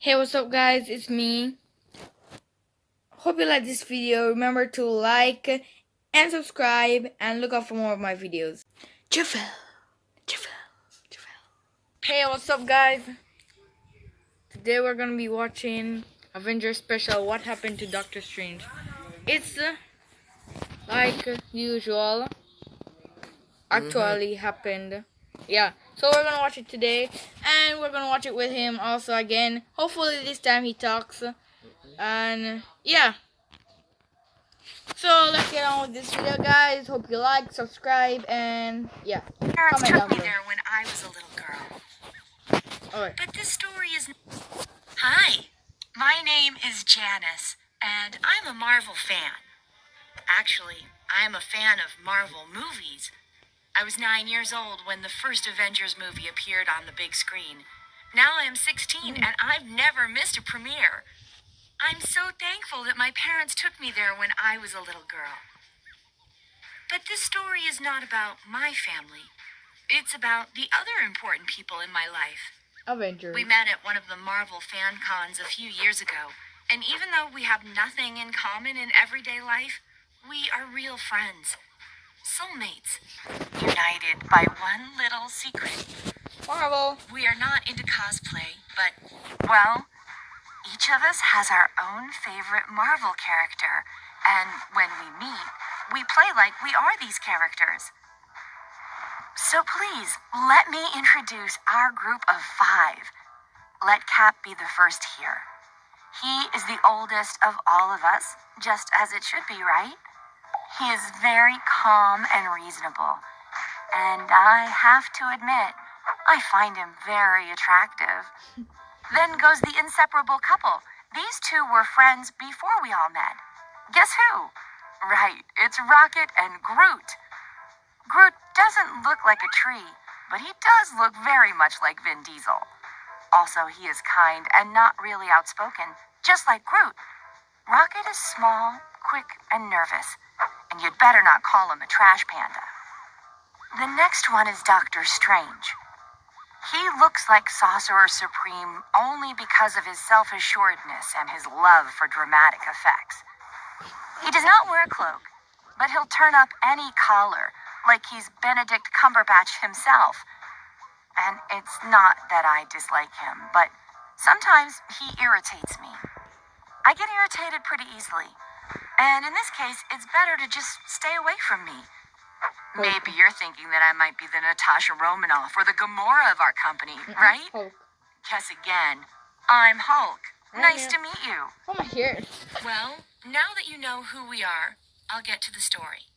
Hey, what's up guys, it's me. Hope you like this video. Remember to like and subscribe and look out for more of my videos. Javel. Hey, what's up guys? Today we're gonna be watching Avengers special, What Happened to Doctor Strange. It's like usual, actually happened. Yeah, so we're gonna watch it today, and we're gonna watch it with him also again. Hopefully this time he talks, and yeah. So let's get on with this video, guys. Hope you like, subscribe, and yeah. Parents took me there when I was a little girl. Alright. But this story is... Hi, my name is Janice, and I'm a Marvel fan. Actually, I'm a fan of Marvel movies. I was 9 years old when the first Avengers movie appeared on the big screen. Now I am 16, and I've never missed a premiere. I'm so thankful that my parents took me there when I was a little girl. But this story is not about my family. It's about the other important people in my life. Avengers. We met at one of the Marvel fan cons a few years ago, and even though we have nothing in common in everyday life, we are real friends. Soulmates. United by one little secret. Marvel. We are not into cosplay, but, well, each of us has our own favorite Marvel character, and when we meet, we play like we are these characters. So please, let me introduce our group of 5. Let Cap be the first here. He is the oldest of all of us, just as it should be, right? He is very calm and reasonable, and I have to admit, I find him very attractive. Then goes the inseparable couple. These two were friends before we all met. Guess who? Right, it's Rocket and Groot. Groot doesn't look like a tree, but he does look very much like Vin Diesel. Also, he is kind and not really outspoken, just like Groot. Rocket is small, quick, and nervous, and you'd better not call him a trash panda. The next one is Doctor Strange. He looks like Sorcerer Supreme only because of his self-assuredness and his love for dramatic effects. He does not wear a cloak, but he'll turn up any collar, like he's Benedict Cumberbatch himself. And it's not that I dislike him, but sometimes he irritates me. I get irritated pretty easily, and in this case, it's better to just stay away from me. Maybe you're thinking that I might be the Natasha Romanoff or the Gamora of our company, right? Hulk. Guess again. I'm Hulk. Nice to meet you. Oh my hair. Well, now that you know who we are, I'll get to the story.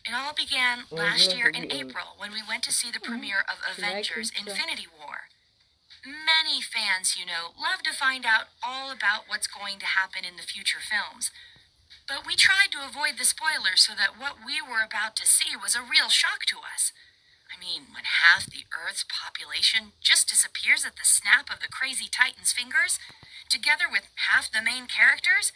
It all began last year in April when we went to see the premiere of Avengers Infinity War. Many fans, love to find out all about what's going to happen in the future films. But we tried to avoid the spoilers so that what we were about to see was a real shock to us. I mean, when half the Earth's population just disappears at the snap of the crazy Titan's fingers, together with half the main characters,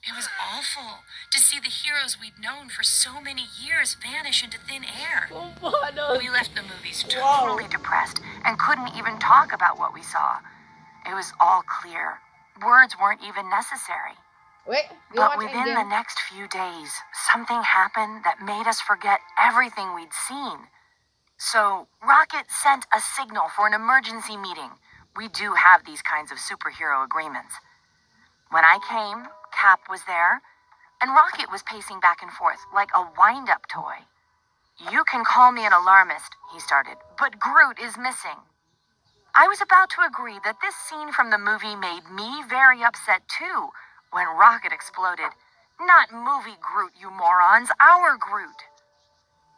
it was awful to see the heroes we'd known for so many years vanish into thin air. We left the movies totally depressed and couldn't even talk about what we saw. It was all clear. Words weren't even necessary. But within the next few days, something happened that made us forget everything we'd seen. So, Rocket sent a signal for an emergency meeting. We do have these kinds of superhero agreements. When I came, Cap was there, and Rocket was pacing back and forth like a wind-up toy. You can call me an alarmist, he started, but Groot is missing. I was about to agree that this scene from the movie made me very upset too, when Rocket exploded. Not movie Groot, you morons, our Groot.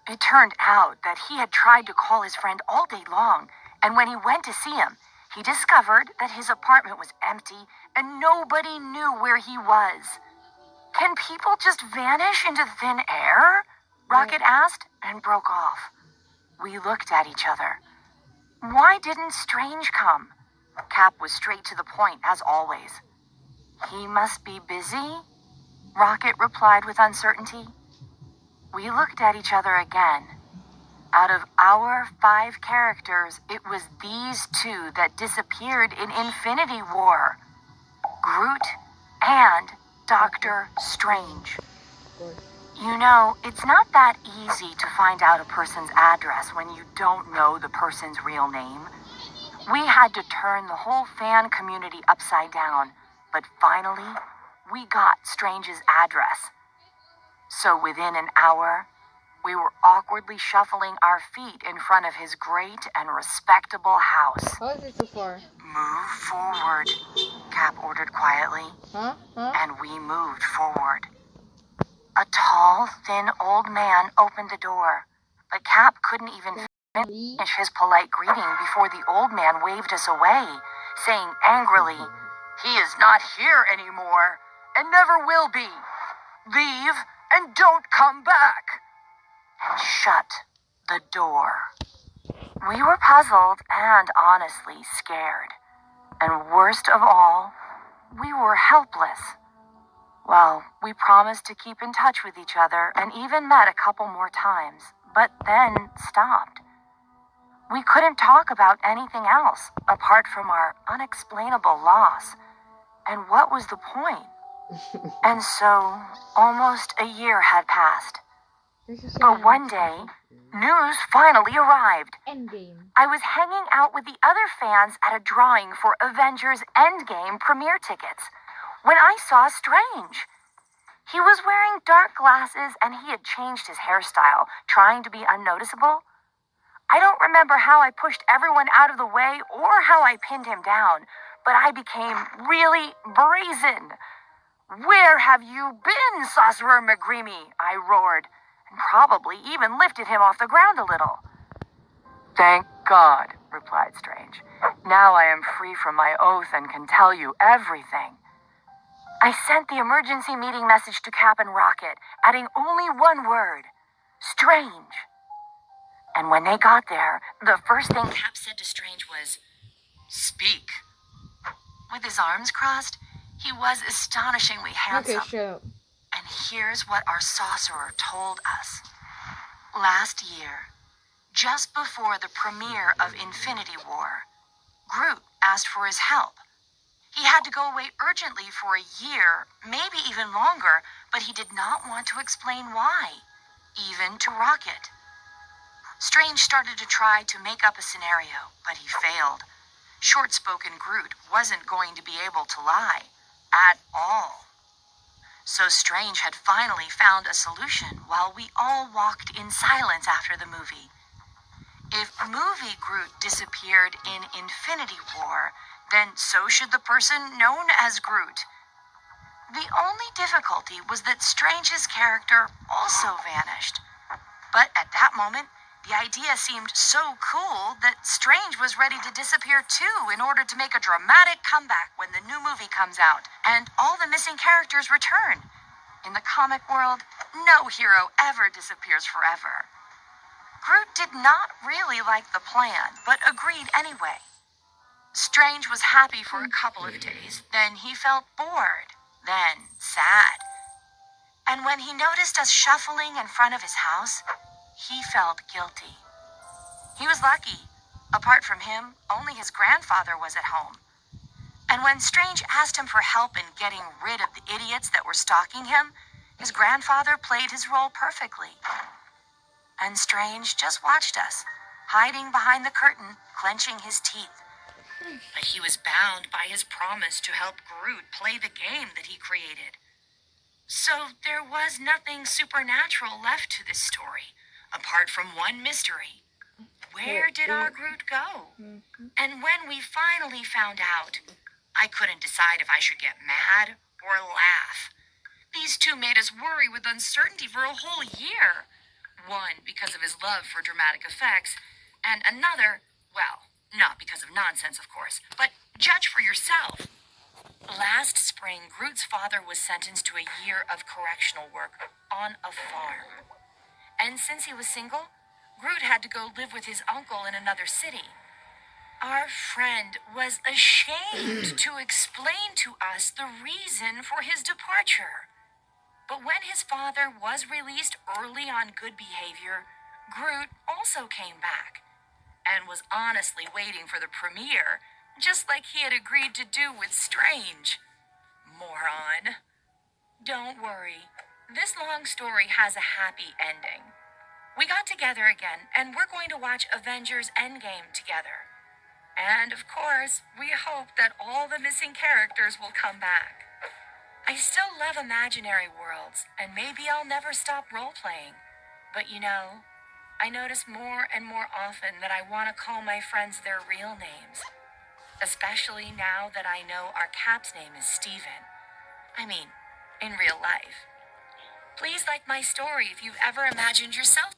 It turned out that he had tried to call his friend all day long, and when he went to see him, he discovered that his apartment was empty and nobody knew where he was. Can people just vanish into thin air? Rocket asked and broke off. We looked at each other. Why didn't Strange come? Cap was straight to the point, as always. He must be busy, Rocket replied with uncertainty. We looked at each other again. Out of our 5 characters, it was these 2 that disappeared in Infinity War. Groot and Doctor Strange. You know, it's not that easy to find out a person's address when you don't know the person's real name. We had to turn the whole fan community upside down, but finally, we got Strange's address. So within an hour, we were awkwardly shuffling our feet in front of his great and respectable house. How is it so far? Move forward, Cap ordered quietly, Huh? and we moved forward. A tall, thin old man opened the door, but Cap couldn't even finish his polite greeting before the old man waved us away, saying angrily, "He is not here anymore, and never will be. Leave and don't come back," and shut the door. We were puzzled and honestly scared. And worst of all, we were helpless. Well, we promised to keep in touch with each other and even met a couple more times, but then stopped. We couldn't talk about anything else apart from our unexplainable loss. And what was the point? And so, almost a year had passed. But one day, news finally arrived. Endgame. I was hanging out with the other fans at a drawing for Avengers Endgame premiere tickets when I saw Strange. He was wearing dark glasses and he had changed his hairstyle, trying to be unnoticeable. I don't remember how I pushed everyone out of the way or how I pinned him down, but I became really brazen. "Where have you been, Sorcerer McGreamy?" I roared, and probably even lifted him off the ground a little. "Thank God," replied Strange. "Now I am free from my oath and can tell you everything." I sent the emergency meeting message to Cap and Rocket, adding only one word: Strange. And when they got there, the first thing Cap said to Strange was, "Speak." With his arms crossed, he was astonishingly handsome. Okay, shut up. And here's what our sorcerer told us. Last year, just before the premiere of Infinity War, Groot asked for his help. He had to go away urgently for a year, maybe even longer, but he did not want to explain why, even to Rocket. Strange started to try to make up a scenario, but he failed. Short-spoken Groot wasn't going to be able to lie at all. So Strange had finally found a solution while we all walked in silence after the movie. If movie Groot disappeared in Infinity War, then so should the person known as Groot. The only difficulty was that Strange's character also vanished. But at that moment, the idea seemed so cool that Strange was ready to disappear too in order to make a dramatic comeback when the new movie comes out and all the missing characters return. In the comic world, no hero ever disappears forever. Groot did not really like the plan, but agreed anyway. Strange was happy for a couple of days, then he felt bored, then sad. And when he noticed us shuffling in front of his house, he felt guilty. He was lucky. Apart from him, only his grandfather was at home. And when Strange asked him for help in getting rid of the idiots that were stalking him, his grandfather played his role perfectly. And Strange just watched us, hiding behind the curtain, clenching his teeth. But he was bound by his promise to help Groot play the game that he created. So there was nothing supernatural left to this story, apart from one mystery. Where did our Groot go? And when we finally found out, I couldn't decide if I should get mad or laugh. These two made us worry with uncertainty for a whole year. One because of his love for dramatic effects, and another, well, not because of nonsense, of course, but judge for yourself. Last spring, Groot's father was sentenced to a year of correctional work on a farm. And since he was single, Groot had to go live with his uncle in another city. Our friend was ashamed to explain to us the reason for his departure. But when his father was released early on good behavior, Groot also came back and was honestly waiting for the premiere, just like he had agreed to do with Strange. Moron. Don't worry. This long story has a happy ending. We got together again, and we're going to watch Avengers Endgame together. And of course, we hope that all the missing characters will come back. I still love imaginary worlds, and maybe I'll never stop role-playing. But you know, I notice more and more often that I want to call my friends their real names. Especially now that I know our Cap's name is Steven. I mean, in real life. Please like my story if you've ever imagined yourself.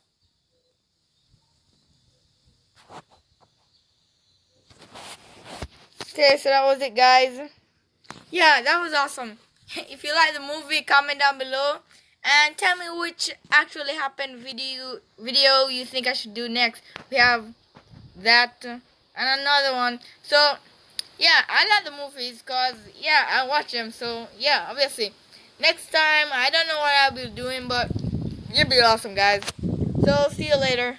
Okay, so that was it, guys. Yeah, that was awesome. If you like the movie, comment down below and tell me which actually happened video you think I should do next. We have that and another one. So yeah, I like the movies because yeah, I watch them. So yeah, obviously next time I don't know what I'll be doing, but it'll be awesome, guys. So see you later.